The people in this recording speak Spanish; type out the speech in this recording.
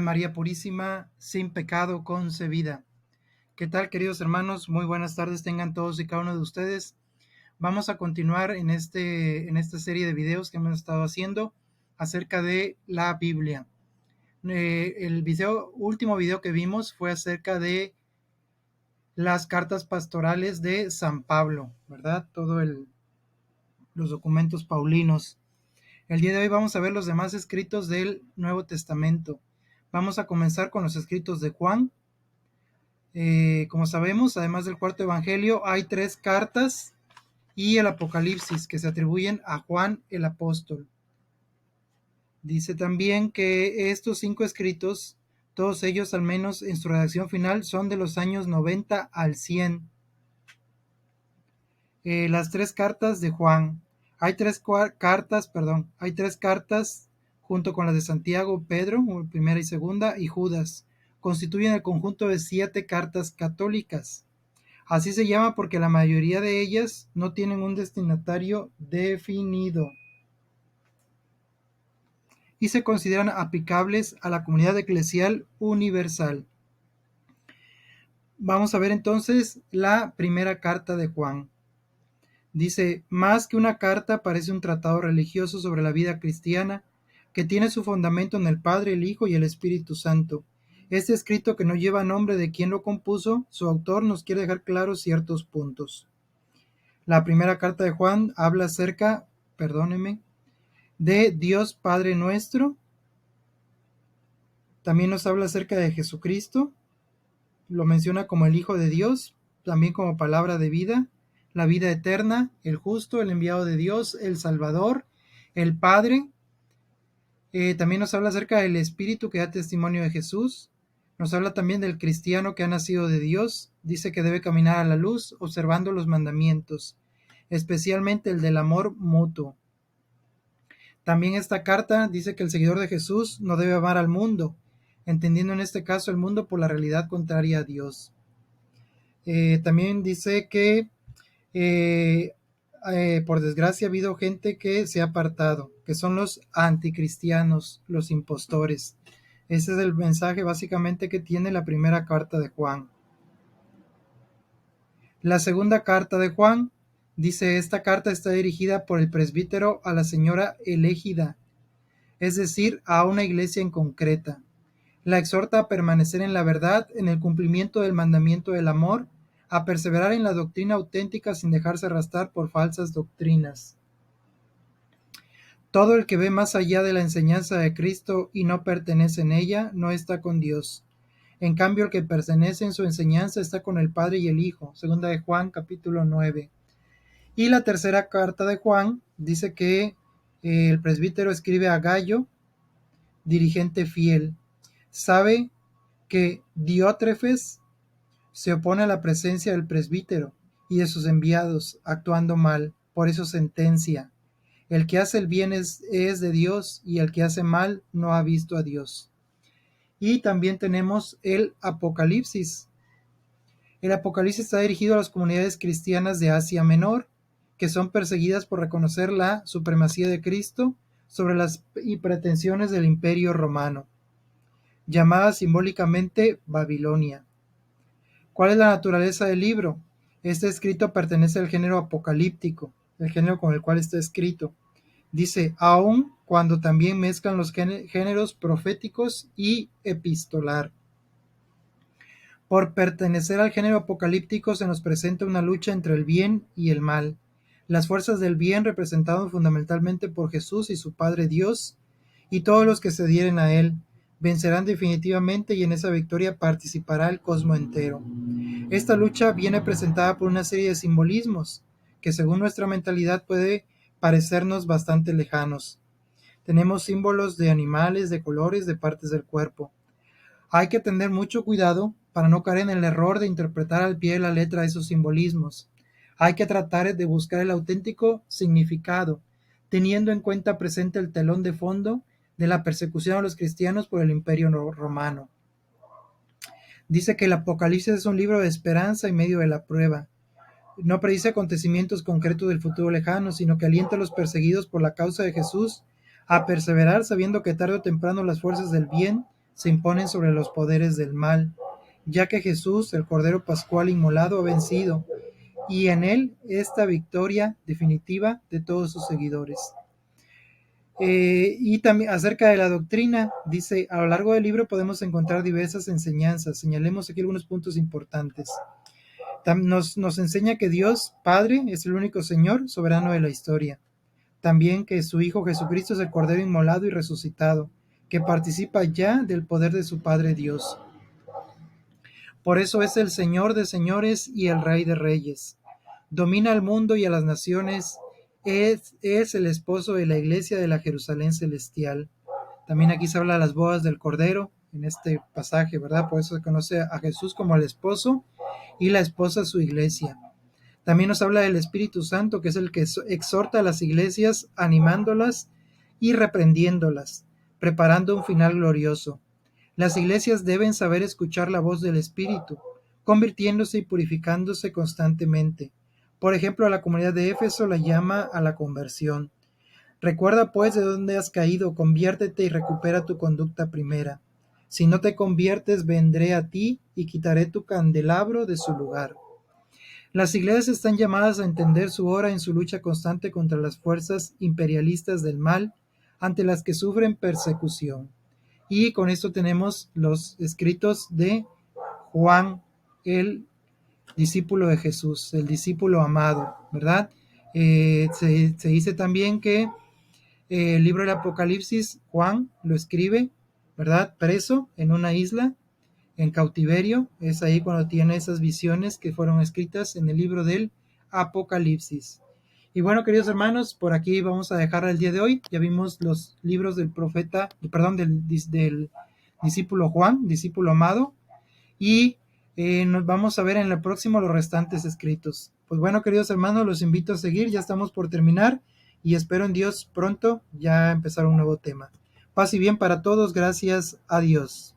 María Purísima, sin pecado concebida. ¿Qué tal, queridos hermanos? Muy buenas tardes tengan todos y cada uno de ustedes. Vamos a continuar en esta serie de videos que hemos estado haciendo acerca de la Biblia. El último video que vimos fue acerca de las cartas pastorales de San Pablo, ¿verdad? Los documentos paulinos. El día de hoy vamos a ver los demás escritos del Nuevo Testamento. Vamos a comenzar con los escritos de Juan. Como sabemos, además del cuarto evangelio, hay 3 cartas y el Apocalipsis que se atribuyen a Juan el apóstol. Dice también que estos 5 escritos, todos ellos al menos en su redacción final, son de los años 90 al 100. Las 3 cartas de Juan. Hay 3 cartas junto con las de Santiago, Pedro, primera y segunda, y Judas. Constituyen el conjunto de 7 cartas católicas. Así se llama porque la mayoría de ellas no tienen un destinatario definido y se consideran aplicables a la comunidad eclesial universal. Vamos a ver entonces la primera carta de Juan. Dice: más que una carta, parece un tratado religioso sobre la vida cristiana que tiene su fundamento en el Padre, el Hijo y el Espíritu Santo. Este escrito, que no lleva nombre de quien lo compuso, su autor nos quiere dejar claros ciertos puntos. La primera carta de Juan habla acerca, de Dios Padre nuestro. También nos habla acerca de Jesucristo. Lo menciona como el Hijo de Dios, también como palabra de vida, la vida eterna, el justo, el enviado de Dios, el Salvador, el Padre. También nos habla acerca del Espíritu que da testimonio de Jesús. Nos habla también del cristiano que ha nacido de Dios. Dice que debe caminar a la luz observando los mandamientos, especialmente el del amor mutuo. También esta carta dice que el seguidor de Jesús no debe amar al mundo, entendiendo en este caso el mundo por la realidad contraria a Dios. También dice que por desgracia ha habido gente que se ha apartado, que son los anticristianos, los impostores. Ese es el mensaje básicamente que tiene la primera carta de Juan. La segunda carta de Juan dice: esta carta está dirigida por el presbítero a la señora elegida, es decir, a una iglesia en concreta. La exhorta a permanecer en la verdad, en el cumplimiento del mandamiento del amor, a perseverar en la doctrina auténtica sin dejarse arrastrar por falsas doctrinas. Todo el que ve más allá de la enseñanza de Cristo y no pertenece en ella, no está con Dios. En cambio, el que pertenece en su enseñanza está con el Padre y el Hijo. Segunda de Juan, capítulo 9. Y la tercera carta de Juan dice que el presbítero escribe a Gayo, dirigente fiel. Sabe que Diótrefes se opone a la presencia del presbítero y de sus enviados, actuando mal. Por eso sentencia: el que hace el bien es de Dios, y el que hace mal no ha visto a Dios. Y también tenemos el Apocalipsis. El Apocalipsis está dirigido a las comunidades cristianas de Asia Menor, que son perseguidas por reconocer la supremacía de Cristo sobre las pretensiones del Imperio Romano, llamada simbólicamente Babilonia. ¿Cuál es la naturaleza del libro? Este escrito pertenece al género apocalíptico, el género con el cual está escrito. Dice: aun cuando también mezclan los géneros proféticos y epistolar. Por pertenecer al género apocalíptico se nos presenta una lucha entre el bien y el mal. Las fuerzas del bien, representadas fundamentalmente por Jesús y su Padre Dios, y todos los que se adhieren a él, vencerán definitivamente, y en esa victoria participará el cosmos entero. Esta lucha viene presentada por una serie de simbolismos que, según nuestra mentalidad, puede parecernos bastante lejanos. Tenemos símbolos de animales, de colores, de partes del cuerpo. Hay que tener mucho cuidado para no caer en el error de interpretar al pie de la letra esos simbolismos. Hay que tratar de buscar el auténtico significado, teniendo en cuenta presente el telón de fondo de la persecución a los cristianos por el Imperio Romano. Dice que el Apocalipsis es un libro de esperanza en medio de la prueba. No predice acontecimientos concretos del futuro lejano, sino que alienta a los perseguidos por la causa de Jesús a perseverar, sabiendo que tarde o temprano las fuerzas del bien se imponen sobre los poderes del mal, ya que Jesús, el Cordero Pascual inmolado, ha vencido, y en él esta victoria definitiva de todos sus seguidores. Y también acerca de la doctrina, dice, a lo largo del libro podemos encontrar diversas enseñanzas. Señalemos aquí algunos puntos importantes. Nos enseña que Dios Padre es el único Señor soberano de la historia. También que su Hijo Jesucristo es el Cordero inmolado y resucitado, que participa ya del poder de su Padre Dios. Por eso es el Señor de señores y el Rey de reyes. Domina al mundo y a las naciones. Es el esposo de la iglesia de la Jerusalén celestial. También aquí se habla de las bodas del Cordero en este pasaje, ¿verdad? Por eso se conoce a Jesús como el esposo y la esposa su iglesia. También nos habla del Espíritu Santo, que es el que exhorta a las iglesias, animándolas y reprendiéndolas, preparando un final glorioso. Las iglesias deben saber escuchar la voz del Espíritu, convirtiéndose y purificándose constantemente. Por ejemplo, a la comunidad de Éfeso la llama a la conversión. Recuerda pues de dónde has caído, conviértete y recupera tu conducta primera. Si no te conviertes, vendré a ti y quitaré tu candelabro de su lugar. Las iglesias están llamadas a entender su hora en su lucha constante contra las fuerzas imperialistas del mal, ante las que sufren persecución. Y con esto tenemos los escritos de Juan, el discípulo de Jesús, el discípulo amado, ¿verdad? Se dice también que el libro del Apocalipsis, Juan lo escribe, ¿verdad? Preso en una isla, en cautiverio. Es ahí cuando tiene esas visiones que fueron escritas en el libro del Apocalipsis. Y bueno, queridos hermanos, por aquí vamos a dejar el día de hoy. Ya vimos los libros del profeta, perdón, del discípulo Juan, discípulo amado, y nos vamos a ver en el próximo los restantes escritos. Pues bueno, queridos hermanos, los invito a seguir, ya estamos por terminar y espero en Dios pronto ya empezar un nuevo tema. Paz y bien para todos, gracias a Dios.